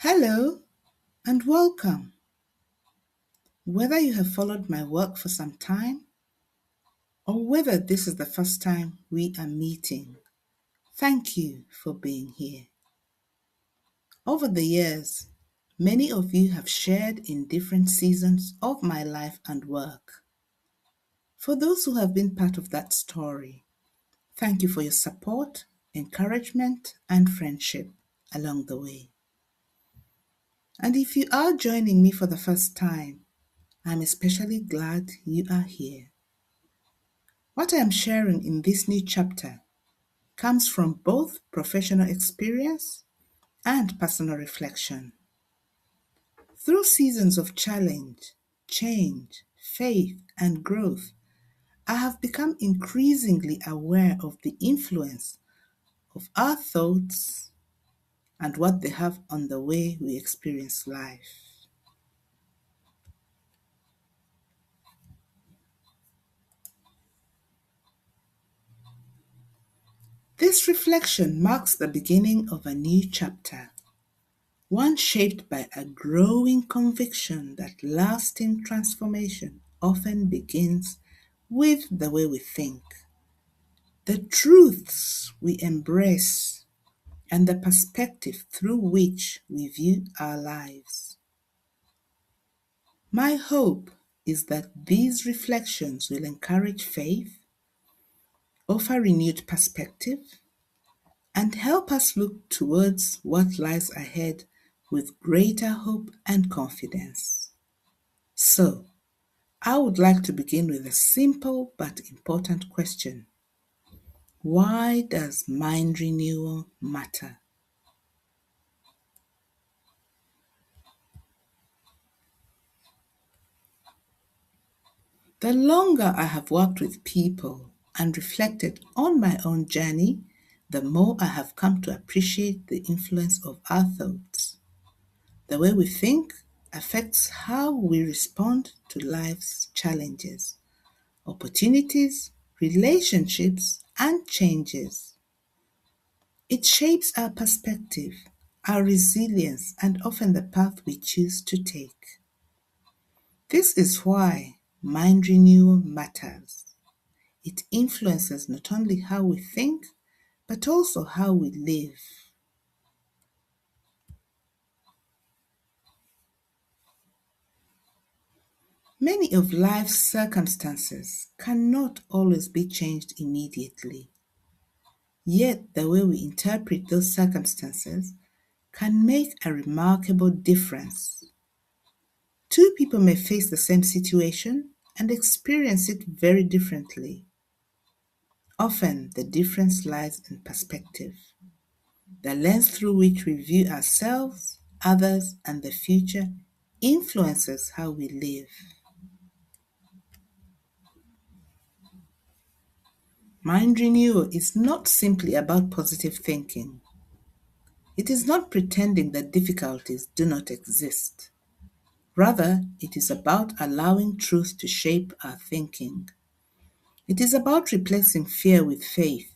Hello and welcome. Whether you have followed my work for some time or whether this is the first time we are meeting, thank you for being here. Over the years, many of you have shared in different seasons of my life and work. For those who have been part of that story, thank you for your support, encouragement, and friendship along the way. And if you are joining me for the first time, I'm especially glad you are here. What I am sharing in this new chapter comes from both professional experience and personal reflection. Through seasons of challenge, change, faith, and growth, I have become increasingly aware of the influence of our thoughts and what they have on the way we experience life. This reflection marks the beginning of a new chapter, one shaped by a growing conviction that lasting transformation often begins with the way we think, the truths we embrace, and the perspective through which we view our lives. My hope is that these reflections will encourage faith, offer renewed perspective, and help us look towards what lies ahead with greater hope and confidence. So, I would like to begin with a simple but important question. Why does mind renewal matter? The longer I have worked with people and reflected on my own journey, the more I have come to appreciate the influence of our thoughts. The way we think affects how we respond to life's challenges, opportunities, relationships, and changes. It shapes our perspective, our resilience, and often the path we choose to take. This is why mind renewal matters. It influences not only how we think, but also how we live. Many of life's circumstances cannot always be changed immediately. Yet, the way we interpret those circumstances can make a remarkable difference. Two people may face the same situation and experience it very differently. Often, the difference lies in perspective, the lens through which we view ourselves, others, and the future influences how we live. Mind renewal is not simply about positive thinking. It is not pretending that difficulties do not exist. Rather, it is about allowing truth to shape our thinking. It is about replacing fear with faith,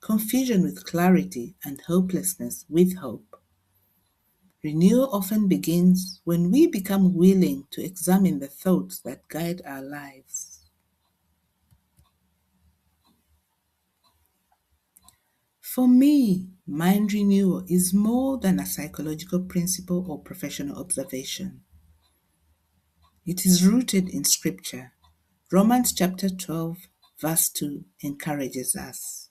confusion with clarity, and hopelessness with hope. Renewal often begins when we become willing to examine the thoughts that guide our lives. For me, mind renewal is more than a psychological principle or professional observation. It is rooted in Scripture. Romans chapter 12, verse 2 encourages us.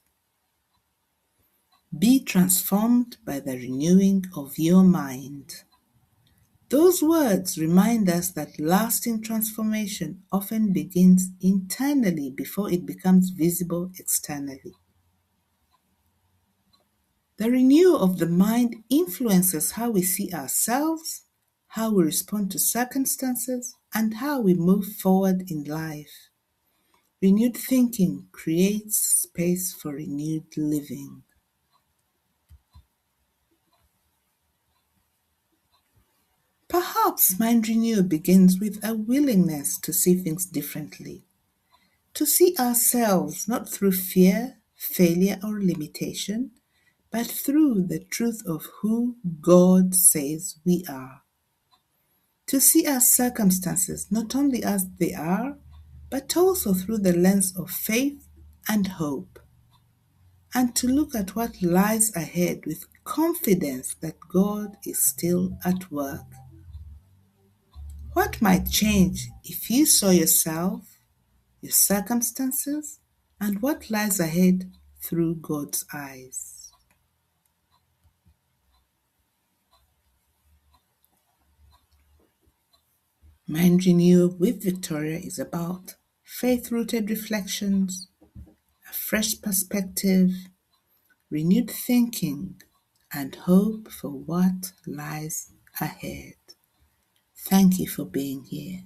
Be transformed by the renewing of your mind. Those words remind us that lasting transformation often begins internally before it becomes visible externally. The renewal of the mind influences how we see ourselves, how we respond to circumstances, and how we move forward in life. Renewed thinking creates space for renewed living. Perhaps mind renewal begins with a willingness to see things differently, to see ourselves not through fear, failure, or limitation, but through the truth of who God says we are. To see our circumstances not only as they are, but also through the lens of faith and hope. And to look at what lies ahead with confidence that God is still at work. What might change if you saw yourself, your circumstances, and what lies ahead through God's eyes? Mind Renewal with Victoria is about faith-rooted reflections, a fresh perspective, renewed thinking, and hope for what lies ahead. Thank you for being here.